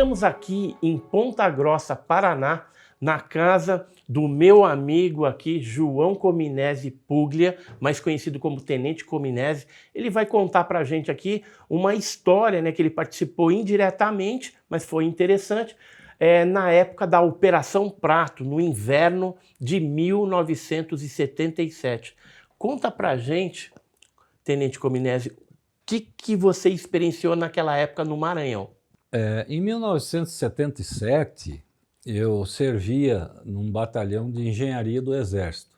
Estamos aqui em Ponta Grossa, Paraná, na casa do meu amigo aqui, João Cominesi Puglia, mais conhecido como Tenente Cominesi. Ele vai contar pra gente aqui uma história, né, que ele participou indiretamente, mas foi interessante, na época da Operação Prato, no inverno de 1977. Conta pra gente, Tenente Cominesi, o que você experienciou naquela época no Maranhão? Em 1977, eu servia num batalhão de engenharia do Exército,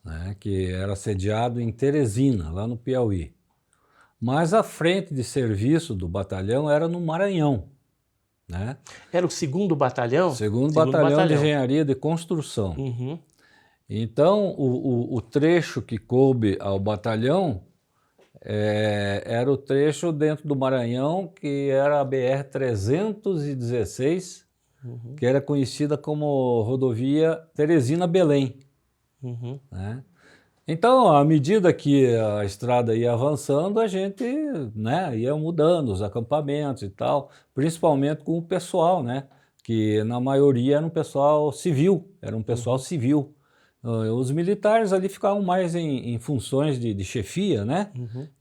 né, que era sediado em Teresina, lá no Piauí. Mas a frente de serviço do batalhão era no Maranhão, né? Era o 2º Batalhão? Segundo batalhão de Engenharia de Construção. Uhum. Então, o trecho que coube ao batalhão era o trecho dentro do Maranhão, que era a BR-316, que era conhecida como rodovia Teresina-Belém. Né? Então, à medida que a estrada ia avançando, a gente, né, ia mudando os acampamentos e tal, principalmente com o pessoal, né, que na maioria era um pessoal civil, civil. Os militares ali ficavam mais em funções de chefia, né?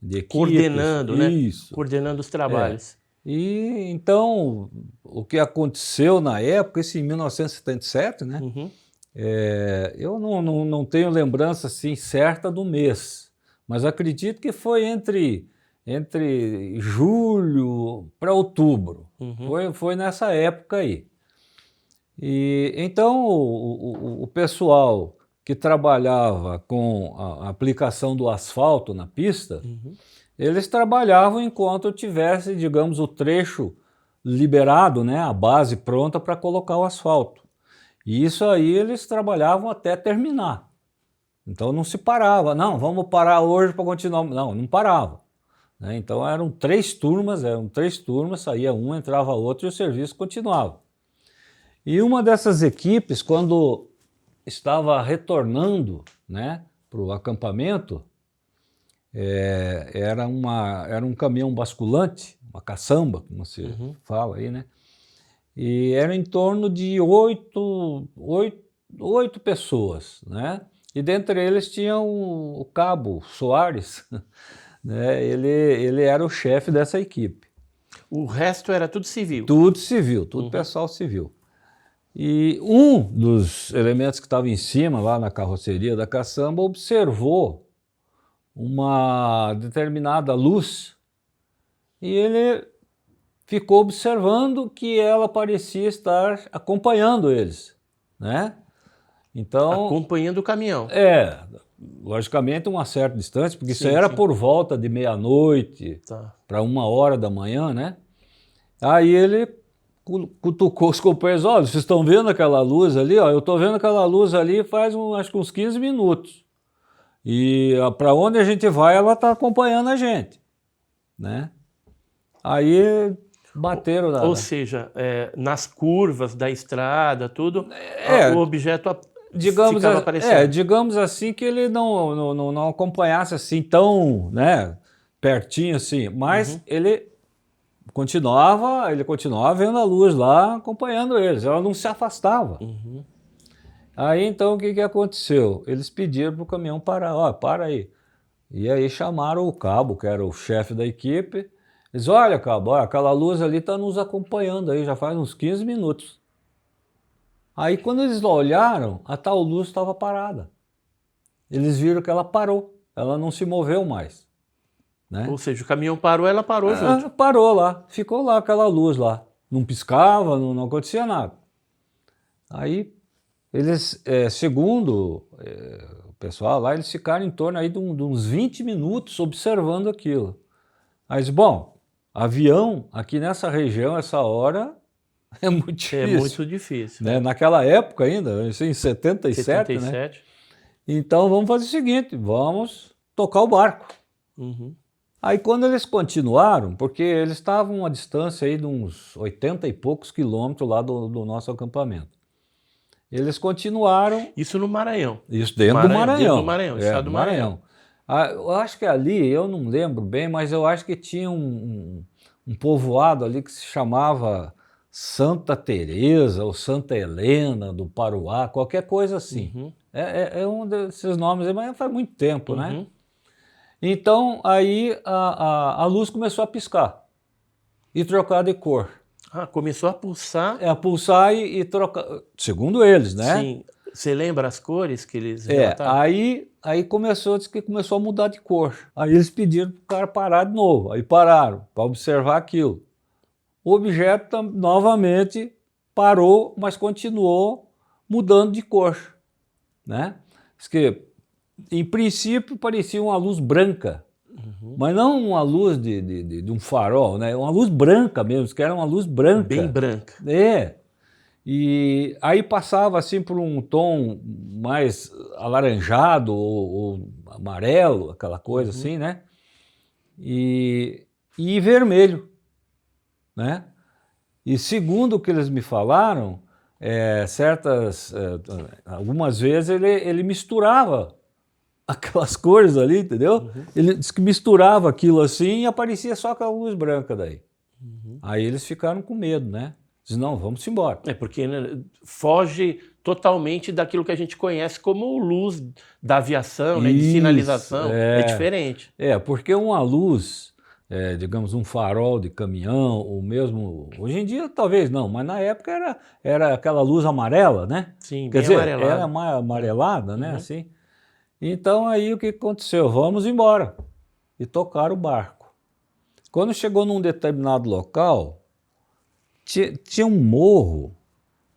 De equipes, coordenando, né? Isso. Coordenando os trabalhos. E então, o que aconteceu na época, isso em 1977, né? Eu não tenho lembrança assim certa do mês, mas acredito que foi entre julho para outubro. Foi nessa época aí. E então o pessoal que trabalhava com a aplicação do asfalto na pista, eles trabalhavam enquanto tivesse, digamos, o trecho liberado, né, a base pronta para colocar o asfalto. E isso aí eles trabalhavam até terminar. Então não se parava, não, vamos parar hoje para continuar. Não parava. Né? Então eram três turmas, saía um, entrava outro e o serviço continuava. E uma dessas equipes, quando estava retornando, né, para o acampamento, era um caminhão basculante, uma caçamba, como se fala aí, né? E era em torno de oito pessoas, né? E dentre eles tinha o Cabo Soares, né? Ele era o chefe dessa equipe. O resto era tudo civil? Tudo civil, tudo pessoal civil. E um dos elementos que estava em cima, lá na carroceria da caçamba, observou uma determinada luz e ele ficou observando que ela parecia estar acompanhando eles, né? Então, acompanhando o caminhão. Logicamente uma certa distância, porque isso era por volta de meia-noite para 1h da manhã, né? Aí ele cutucou os companheiros: olha, vocês estão vendo aquela luz ali? Ó, eu estou vendo aquela luz ali faz acho que uns 15 minutos. E para onde a gente vai, ela está acompanhando a gente, né? Aí bateram na... Ou seja, nas curvas da estrada, tudo, o objeto ficava aparecendo. Digamos assim que ele não acompanhasse assim tão, né, pertinho assim, mas ele continuava vendo a luz lá, acompanhando eles, ela não se afastava. Aí então o que aconteceu? Eles pediram para o caminhão parar, ó, para aí. E aí chamaram o cabo, que era o chefe da equipe. Eles: olha, cabo, ó, aquela luz ali está nos acompanhando aí, já faz uns 15 minutos. Aí quando eles olharam, a tal luz estava parada. Eles viram que ela parou, ela não se moveu mais. Né? Ou seja, o caminhão parou, ela parou junto. Parou lá, ficou lá aquela luz lá. Não piscava, não acontecia nada. Aí eles, segundo o pessoal lá, eles ficaram em torno aí de uns 20 minutos observando aquilo. Mas, bom, avião aqui nessa região, essa hora, é muito difícil. É muito difícil. Né? Naquela época ainda, isso em 77, né? Então vamos fazer o seguinte, vamos tocar o barco. Aí quando eles continuaram, porque eles estavam a distância aí de uns 80 e poucos quilômetros lá do nosso acampamento. Eles continuaram... Isso no Maranhão? Isso dentro do Maranhão. Dentro do Maranhão, estado do Maranhão. Eu acho que ali, eu não lembro bem, mas eu acho que tinha um povoado ali que se chamava Santa Teresa ou Santa Helena do Paruá, qualquer coisa assim. Uhum. É um desses nomes aí, mas faz muito tempo, né? Uhum. Então, aí a luz começou a piscar e trocar de cor. Ah, começou a pulsar. A pulsar e trocar, segundo eles, né? Sim. Você lembra as cores que eles relataram? Aí começou, disse que começou a mudar de cor. Aí eles pediram para o cara parar de novo. Aí pararam para observar aquilo. O objeto novamente parou, mas continuou mudando de cor, né? Diz que, em princípio, parecia uma luz branca, mas não uma luz de um farol, né? Uma luz branca mesmo, que era uma luz branca. Bem branca. É. E aí passava assim por um tom mais alaranjado ou amarelo, aquela coisa assim, né? E vermelho, né? E segundo o que eles me falaram, algumas vezes ele misturava aquelas cores ali, entendeu? Ele disse que misturava aquilo assim e aparecia só aquela luz branca daí. Aí eles ficaram com medo, né? Diz, não, vamos embora. É porque, né, foge totalmente daquilo que a gente conhece como luz da aviação, né, de Isso, sinalização. É diferente. Porque uma luz, digamos, um farol de caminhão, ou mesmo, hoje em dia talvez não, mas na época era aquela luz amarela, né? Sim, Quer bem dizer, amarelado. era mais amarelada, né? Assim. Então aí o que aconteceu? Vamos embora. E tocaram o barco. Quando chegou num determinado local, tinha um morro,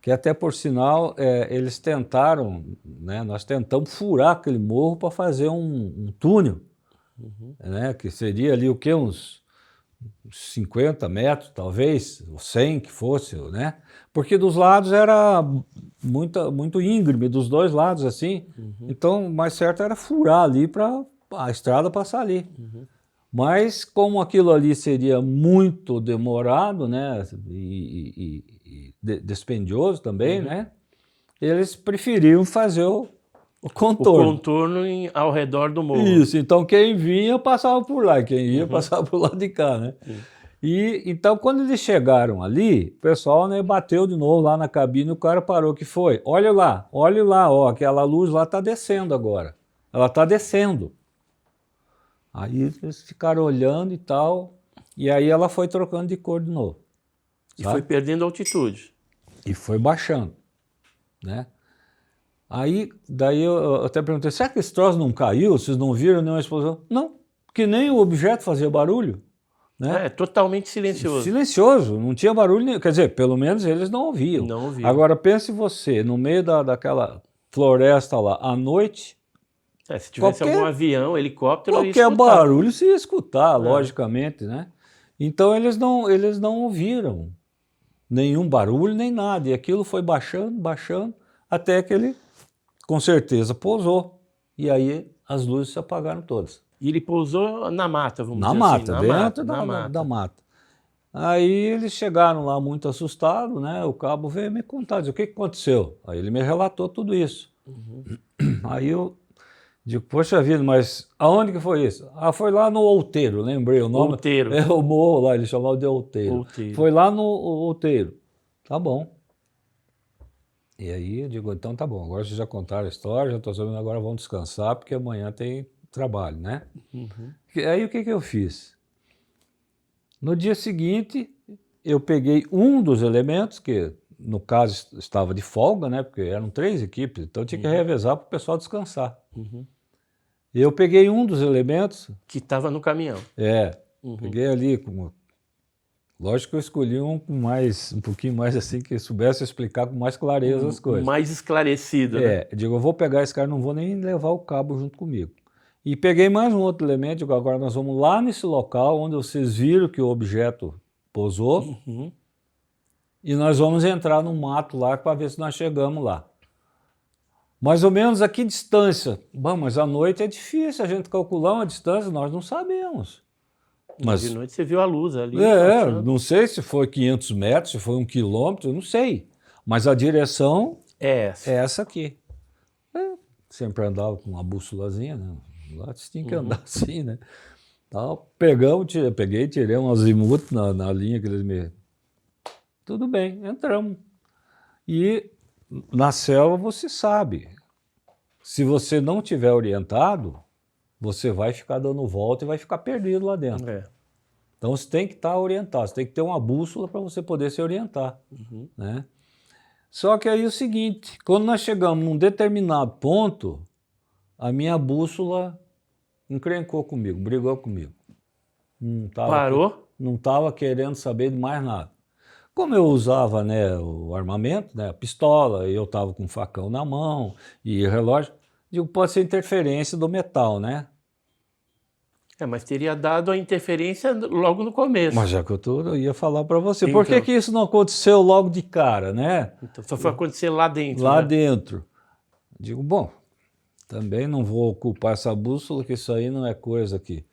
que até por sinal eles tentaram, né, nós tentamos furar aquele morro para fazer um túnel, né, que seria ali o quê? Uns 50 metros, talvez, ou 100 que fosse, né? Porque dos lados era muito íngreme, dos dois lados assim. Então, o mais certo era furar ali para a estrada passar ali. Mas como aquilo ali seria muito demorado, né, e dispendioso também, né, eles preferiam fazer o contorno. O contorno ao redor do morro. Isso, então quem vinha passava por lá, quem ia passava por lado de cá, né. E então quando eles chegaram ali, o pessoal, né, bateu de novo lá na cabine, o cara parou, que foi? Olha lá, ó, aquela luz lá está descendo agora, ela está descendo. Aí eles ficaram olhando e tal, e aí ela foi trocando de cor de novo. E foi perdendo altitude. E foi baixando, né? Daí eu até perguntei, será que esse troço não caiu? Vocês não viram nenhuma explosão? Não, porque nem o objeto fazia barulho, né? É totalmente silencioso. Silencioso, não tinha barulho nenhum. Quer dizer, pelo menos eles não ouviam. Não ouviam. Agora pense você, no meio daquela floresta lá, à noite, Se tivesse algum avião, helicóptero, qualquer barulho se ia escutar, logicamente, né? Então eles não ouviram nenhum barulho, nem nada. E aquilo foi baixando, até que ele, com certeza, pousou. E aí as luzes se apagaram todas. E ele pousou na mata, vamos dizer mata, assim. dentro da mata. Aí eles chegaram lá muito assustados, né? O cabo veio me contar, disse, o que aconteceu? Aí ele me relatou tudo isso. Aí eu digo, poxa vida, mas aonde que foi isso? Ah, foi lá no Outeiro, lembrei o nome. Outeiro. É o morro lá, eles chamavam de Outeiro. Foi lá no Outeiro. Tá bom. E aí eu digo, então tá bom, agora vocês já contaram a história, já estou sabendo, agora vamos descansar, porque amanhã tem trabalho, né? Aí o que eu fiz? No dia seguinte, eu peguei um dos elementos, que no caso estava de folga, né? Porque eram 3 equipes, então eu tinha que revezar para o pessoal descansar. Eu peguei um dos elementos... Que estava no caminhão. Peguei ali, lógico que eu escolhi um pouquinho mais assim, que soubesse explicar com mais clareza as coisas. Mais esclarecido, né? Digo, eu vou pegar esse cara, não vou nem levar o cabo junto comigo. E peguei mais um outro elemento, digo, agora nós vamos lá nesse local onde vocês viram que o objeto pousou, e nós vamos entrar no mato lá para ver se nós chegamos lá. Mais ou menos a que distância? Bom, mas à noite é difícil a gente calcular uma distância, nós não sabemos. Mas de noite você viu a luz ali. Não sei se foi 500 metros, se foi 1 quilômetro, não sei. Mas a direção é essa aqui. Sempre andava com uma bússolazinha, né? Lá você tinha que andar assim, né? Tal. Peguei, tirei um azimuth na linha que eles me... Tudo bem, entramos. E na selva você sabe, se você não tiver orientado, você vai ficar dando volta e vai ficar perdido lá dentro. Então você tem que estar orientado, você tem que ter uma bússola para você poder se orientar. Né? Só que aí é o seguinte, quando nós chegamos num determinado ponto, a minha bússola encrencou comigo, brigou comigo. Parou? Não estava querendo saber de mais nada. Como eu usava, né, o armamento, né, a pistola, e eu estava com um facão na mão e relógio, digo, pode ser interferência do metal, né? Mas teria dado a interferência logo no começo. Mas já que eu ia falar para você, então, por que isso não aconteceu logo de cara, né? Então só foi acontecer lá dentro. Lá né? dentro. Digo, bom, também não vou ocupar essa bússola, que isso aí não é coisa que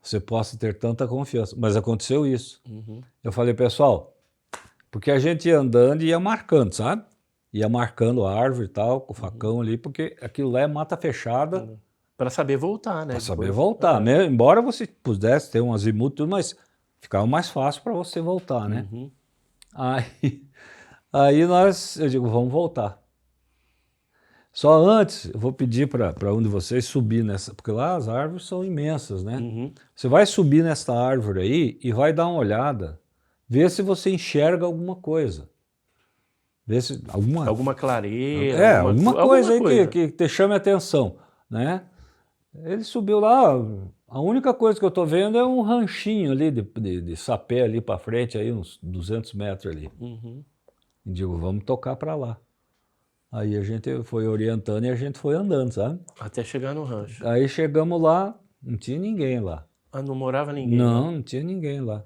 você possa ter tanta confiança. Mas aconteceu isso. Eu falei, pessoal, porque a gente ia andando e ia marcando, sabe? Ia marcando a árvore e tal, com o facão ali, porque aquilo lá é mata fechada. Para saber voltar, né? Para saber voltar, né? Embora você pudesse ter um azimuth, tudo, mas ficava mais fácil para você voltar, né? Aí eu digo, vamos voltar. Só antes, eu vou pedir para um de vocês subir nessa, porque lá as árvores são imensas, né? Você vai subir nessa árvore aí e vai dar uma olhada, ver se você enxerga alguma coisa. Ver se alguma clareira. Alguma coisa aí que te chame a atenção, né? Ele subiu lá, a única coisa que eu estou vendo é um ranchinho ali de sapé ali para frente, aí uns 200 metros ali. E digo, vamos tocar para lá. Aí a gente foi orientando e a gente foi andando, sabe? Até chegar no rancho. Aí chegamos lá, não tinha ninguém lá. Não morava ninguém? Não tinha ninguém lá.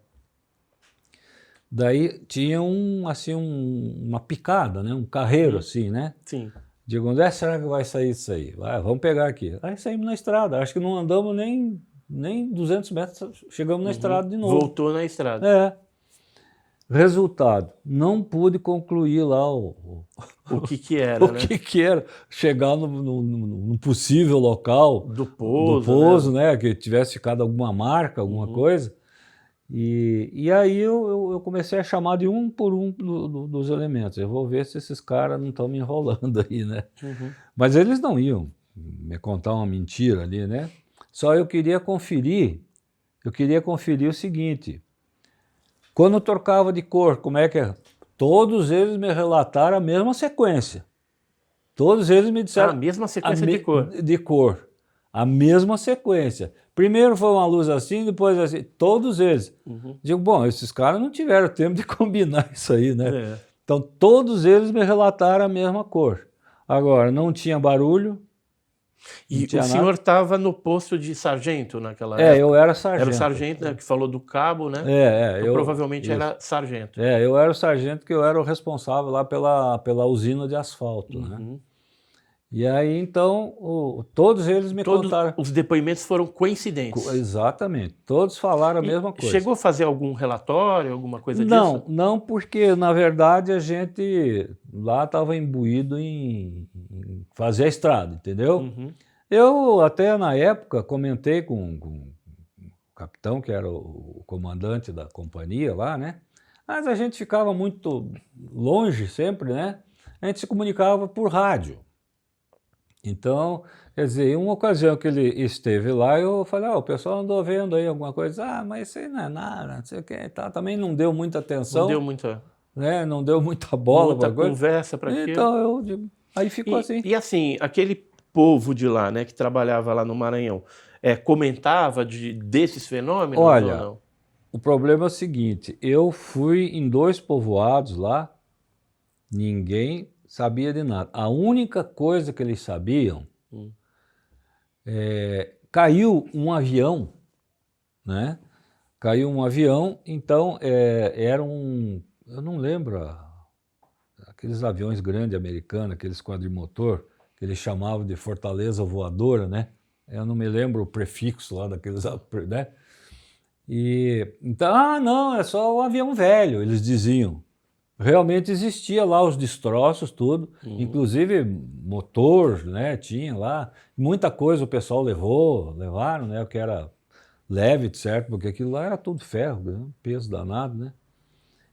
Daí tinha uma picada, né? Um carreiro assim, né? Sim. Digo, onde será que vai sair isso aí? Vamos pegar aqui. Aí saímos na estrada, acho que não andamos nem 200 metros, chegamos na estrada de novo. Voltou na estrada. Resultado, não pude concluir lá o que era, né? O que era, chegar no possível local do pouso, né? Que tivesse ficado alguma marca, alguma coisa. E aí eu comecei a chamar de um por um dos elementos. Eu vou ver se esses caras não estão me enrolando aí, né? Mas eles não iam me contar uma mentira ali, né? Só eu queria conferir o seguinte, quando eu trocava de cor, como é que é? Todos eles me relataram a mesma sequência. Todos eles me disseram... A mesma sequência de cor. De cor. A mesma sequência. Primeiro foi uma luz assim, depois assim. Todos eles. Digo, bom, esses caras não tiveram tempo de combinar isso aí, né? Então, todos eles me relataram a mesma cor. Agora, não tinha barulho. E o senhor estava no posto de sargento naquela época? Eu era sargento. Era o sargento, né, que falou do cabo, né? Então, provavelmente era sargento. Eu era o sargento, que eu era o responsável lá pela usina de asfalto, né? E aí, então, todos eles me contaram... Os depoimentos foram coincidentes. Exatamente. Todos falaram a mesma coisa. Chegou a fazer algum relatório, alguma coisa disso? Não, não, porque, na verdade, a gente lá estava imbuído em fazer a estrada, entendeu? Eu, até na época, comentei com o capitão, que era o comandante da companhia lá, né? Mas a gente ficava muito longe sempre, né? A gente se comunicava por rádio. Então, quer dizer, em uma ocasião que ele esteve lá, eu falei, o pessoal andou vendo aí alguma coisa, mas isso aí não é nada, não sei o que, tá. Também não deu muita atenção. Não deu muita... Né? Não deu muita bola. Muita conversa para aquilo. Então, eu digo, aí ficou assim. E assim, aquele povo de lá, né, que trabalhava lá no Maranhão, comentava desses fenômenos? Olha, ou não? O problema é o seguinte, eu fui em 2 povoados lá, ninguém sabia de nada. A única coisa que eles sabiam, caiu um avião, né? Caiu um avião, então era eu não lembro, aqueles aviões grandes americanos, aqueles quadrimotor, que eles chamavam de fortaleza voadora, né? Eu não me lembro o prefixo lá daqueles, né? Então, não, é só um avião velho, eles diziam. Realmente existia lá os destroços, tudo, inclusive motor, né, tinha lá, muita coisa o pessoal levaram, né, o que era leve, certo? Porque aquilo lá era tudo ferro, né? Peso danado, né?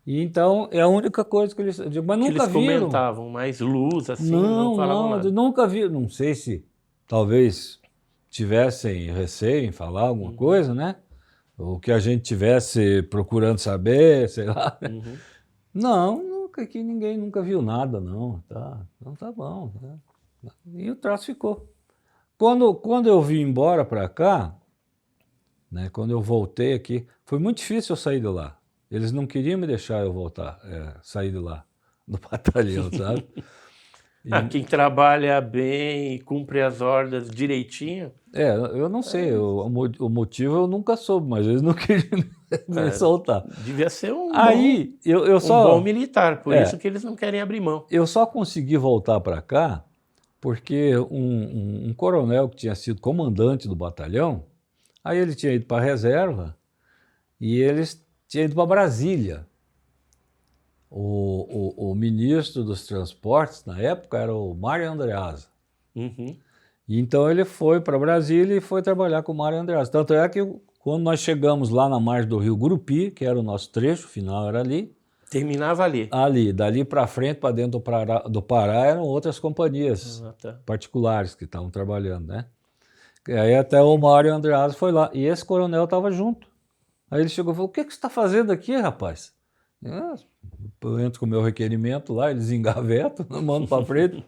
E então é a única coisa que eles... eu digo, mas Que nunca eles viram. comentavam, mais luz, assim, não Não, falavam não, nada. nunca vi. Não sei se talvez tivessem receio em falar alguma Uhum, coisa, né? Ou que a gente tivesse procurando saber, sei lá. uhum. Não, nunca, que ninguém nunca viu nada, não. Tá, então tá bom. Tá. E o traço ficou. Quando eu vim embora para cá, né, quando eu voltei aqui, foi muito difícil eu sair de lá. Eles não queriam me deixar eu voltar, sair de lá, do batalhão, sabe? Ah, E, quem trabalha bem e cumpre as ordens direitinho, eu não sei, o motivo eu nunca soube, mas eles não queriam me é, soltar. devia ser Aí eu um bom só, militar, por isso é, que eles não querem abrir mão. eu só consegui voltar para cá porque um coronel que tinha sido comandante do batalhão, aí ele tinha ido para a reserva e eles tinham ido para Brasília. O ministro dos transportes, na época, era o Mário Andreasa. Uhum. E então ele foi para Brasília e foi trabalhar com o Mário Andreasa. Tanto é que quando nós chegamos lá na margem do Rio Gurupi, que era o nosso trecho, o final era Terminava ali. dali para frente, para dentro do Pará, eram outras companhias Ah, tá. particulares que estavam trabalhando, né? E aí até o Mário Andreasa foi lá. E esse coronel estava junto. Aí ele chegou e falou, o que você está fazendo aqui, rapaz? Eu entro com o meu requerimento lá, eles engavetam, mando para frente.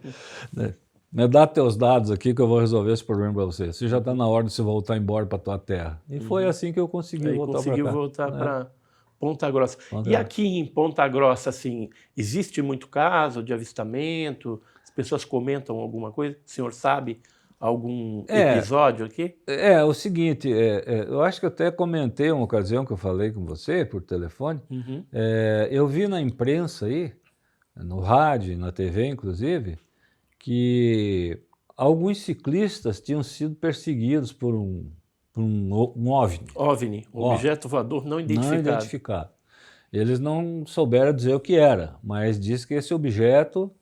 Né? Me dá teus dados aqui que eu vou resolver esse problema para você. Você já está na hora de você voltar embora para tua terra. E foi assim que eu consegui Aí voltar para conseguiu cá. voltar para Ponta Grossa. E Ponta- aqui em Ponta Grossa, assim, existe muito caso de avistamento? As pessoas comentam alguma coisa? O senhor sabe algum É, episódio aqui? o seguinte, eu acho que eu até comentei uma ocasião que eu falei com você por telefone. Uhum. Eu vi na imprensa aí, no rádio, na TV inclusive, que alguns ciclistas tinham sido perseguidos por um OVNI. OVNI, Ó, objeto voador não não identificado. identificado. Eles não souberam dizer o que era, mas diz que esse objeto,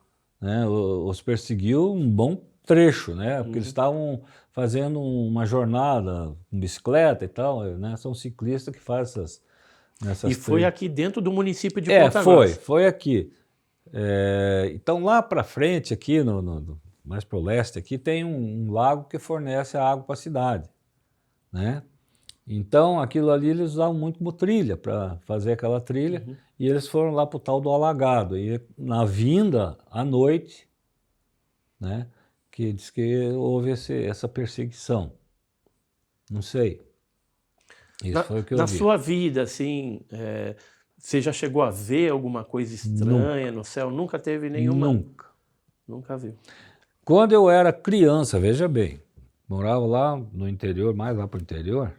né, os perseguiu um bom trecho, né, porque eles estavam fazendo uma jornada com bicicleta e tal, né, são ciclistas que fazem E essas foi trilhas. aqui dentro do município de Ponta Grossa. Foi aqui. Então lá para frente, aqui mais para o leste, aqui tem um lago que fornece a água para a cidade, né? Então, aquilo ali eles usavam muito como trilha, para fazer aquela trilha, e eles foram lá para o tal do Alagado. E na vinda, à noite, né, que diz que houve essa perseguição. Não sei. Isso foi o que eu Na vi. sua vida, assim, você já chegou a ver alguma coisa estranha Nunca, no céu? Nunca teve nenhuma? nunca. Nunca viu. Quando eu era criança, veja bem, morava lá no interior, mais lá para o interior,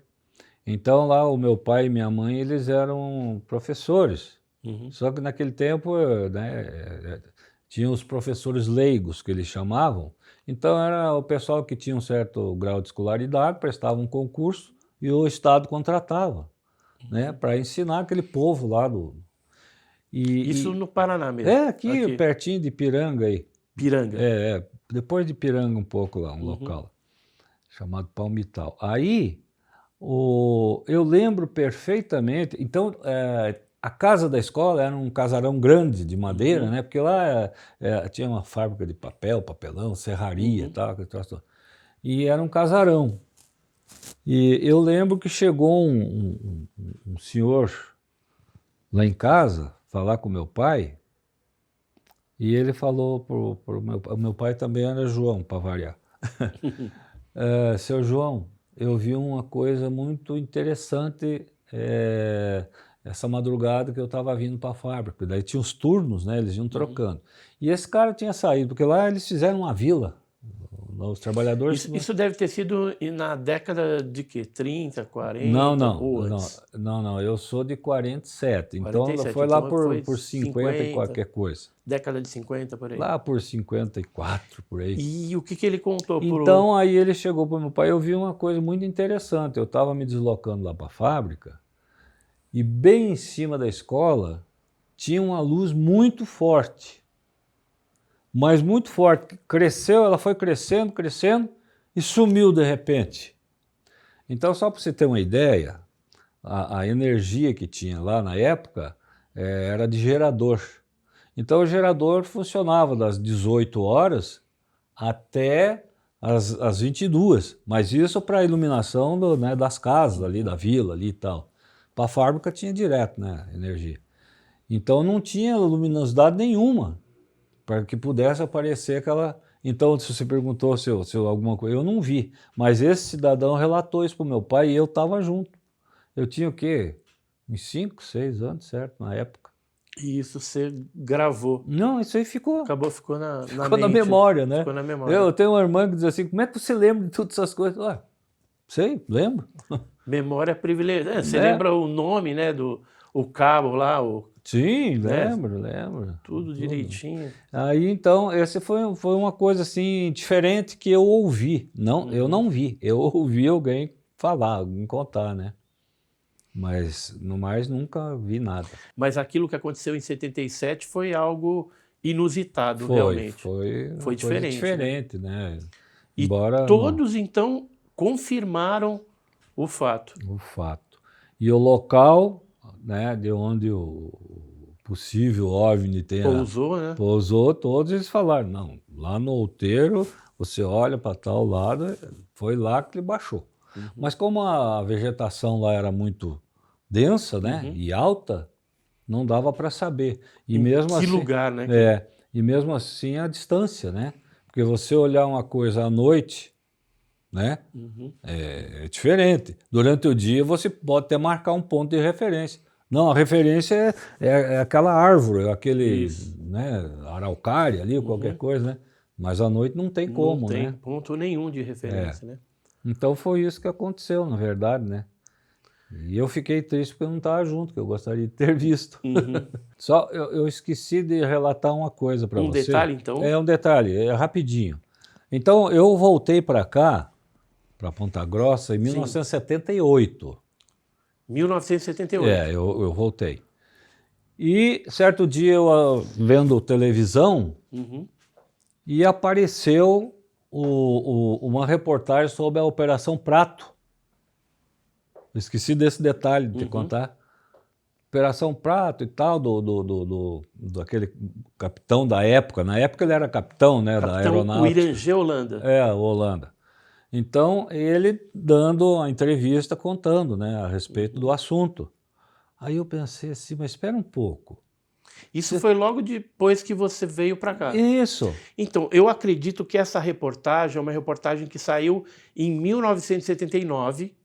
então lá o meu pai e minha mãe, eles eram professores. Uhum. Só que naquele tempo, né, tinha os professores leigos, que eles chamavam. Então era o pessoal que tinha um certo grau de escolaridade, prestava um concurso e o Estado contratava, né, para ensinar aquele povo lá do... Isso E, no Paraná e mesmo. é aqui, Aqui, pertinho de Piranga aí. Piranga. Depois de Piranga um pouco lá, um local chamado Palmital. Aí, eu lembro perfeitamente, então, a casa da escola era um casarão grande de madeira, né? Porque lá tinha uma fábrica de papel, papelão, serraria e tal, aquele troço todo. E era um casarão. E eu lembro que chegou um senhor lá em casa falar com meu pai, e ele falou pro o meu pai também era João, para variar. Seu João, eu vi uma coisa muito interessante essa madrugada que eu estava vindo para a fábrica. Daí tinha os turnos, né? Eles iam trocando. E esse cara tinha saído, porque lá eles fizeram uma vila. Os trabalhadores... Isso deve ter sido na década de quê? 30, 40 Não, ou não, não, antes? não, não, eu sou de 47, então 47, foi lá então foi por 50 e 50, qualquer coisa. década de 50 por aí. Lá por 54, por aí. E o que ele contou Então aí ele chegou para o meu pai, eu vi uma coisa muito interessante, eu estava me deslocando lá para a fábrica e bem em cima da escola tinha uma luz muito forte, mas muito forte, cresceu, ela foi crescendo, crescendo e sumiu de repente. Então, só para você ter uma ideia, a energia que tinha lá na época era de gerador. Então, o gerador funcionava das 18 horas até as 22, mas isso para a iluminação né, das casas ali, da vila ali e tal. Para a fábrica tinha direto, né, energia. Então não tinha luminosidade nenhuma para que pudesse aparecer aquela... Então, se você perguntou se eu alguma coisa, eu não vi, mas esse cidadão relatou isso para o meu pai e eu estava junto. Eu tinha o quê? Uns 5, 6 anos, certo, na época. E isso você gravou. Não, isso aí ficou Ficou na na mente, memória, né? Ficou na memória. Eu tenho uma irmã que diz assim, como é que você lembra de todas essas coisas? Ué, sei, lembro. Memória privilegiada. Você lembra o nome, né, o cabo lá, Sim, né? lembro. Tudo direitinho. Aí, então, essa foi uma coisa assim diferente que eu ouvi. Não, eu não vi. Eu ouvi alguém falar, alguém contar, né? Mas, no mais, nunca vi nada. Mas aquilo que aconteceu em 77 foi algo inusitado, realmente. Foi diferente. diferente, né? E Embora todos, então, confirmaram o fato. O fato. E o local, né, de onde o possível OVNI Pousou, né? pousou, todos eles falaram, não, lá no outeiro, você olha para tal lado, foi lá que ele baixou. Mas como a vegetação lá era muito densa, né, e alta, não dava para saber. E mesmo Que assim, lugar, né? e mesmo assim a distância, né? Porque você olhar uma coisa à noite, né, é diferente. Durante o dia você pode até marcar um ponto de referência. Não, a referência é aquela árvore, aquele, né, araucária ali, qualquer coisa, né? Mas à noite não tem como, Não tem né? ponto nenhum de referência, né? Então foi isso que aconteceu, na verdade, né? E eu fiquei triste porque eu não estava junto, que eu gostaria de ter visto. Só eu esqueci de relatar uma coisa para você. Um detalhe, então? É um detalhe, é rapidinho. Então eu voltei para cá, para Ponta Grossa, em 1978. 1978. Eu voltei. E certo dia eu vendo televisão e apareceu uma reportagem sobre a Operação Prato. Eu esqueci desse detalhe de te contar. Operação Prato e tal, daquele capitão da época. Na época ele era capitão, né, da aeronáutica. O Irangê Holanda. Holanda. Então, ele dando a entrevista, contando, né, a respeito do assunto. Aí eu pensei assim, mas espera um pouco. Isso foi logo depois que você veio para cá. Isso. Então, eu acredito que essa reportagem é uma reportagem que saiu em 1979.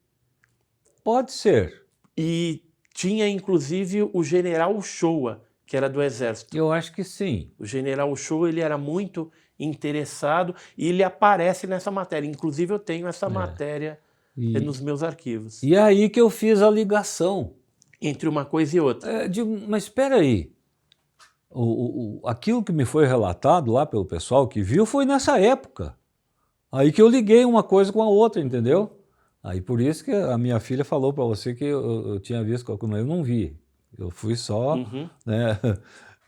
Pode ser. E tinha, inclusive, o general Uchoa, que era do Exército. Eu acho que sim. O general Uchoa, ele era muito interessado e ele aparece nessa matéria. Inclusive, eu tenho essa matéria nos meus arquivos. E aí que eu fiz a ligação. Entre uma coisa e outra. Mas espera aí. Aquilo que me foi relatado lá pelo pessoal que viu foi nessa época. Aí que eu liguei uma coisa com a outra, entendeu? Aí por isso que a minha filha falou para você que eu tinha visto, mas eu não vi. Eu fui só... Né,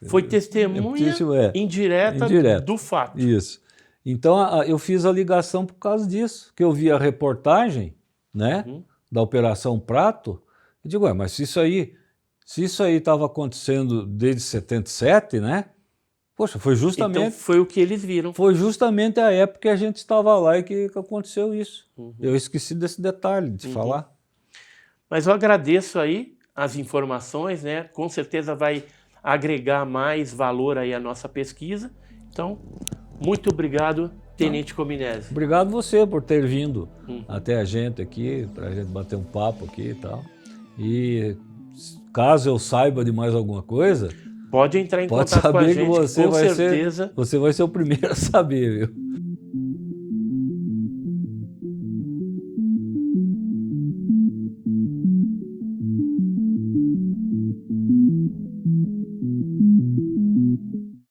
foi testemunha indireta do fato. Isso. Então eu fiz a ligação por causa disso, que eu vi a reportagem, né, da Operação Prato, e digo, ué, mas se isso aí estava acontecendo desde 77, né? Poxa, foi justamente... Então foi o que eles viram. Foi justamente a época que a gente estava lá e que aconteceu isso. Eu esqueci desse detalhe de falar. Mas eu agradeço aí as informações, né? Com certeza vai agregar mais valor aí à nossa pesquisa. Então, muito obrigado, Tenente Cominesi. Obrigado você por ter vindo até a gente aqui, para a gente bater um papo aqui e tal. E caso eu saiba de mais alguma coisa... Pode entrar em contato com a gente, com certeza. Você vai ser o primeiro a saber, viu?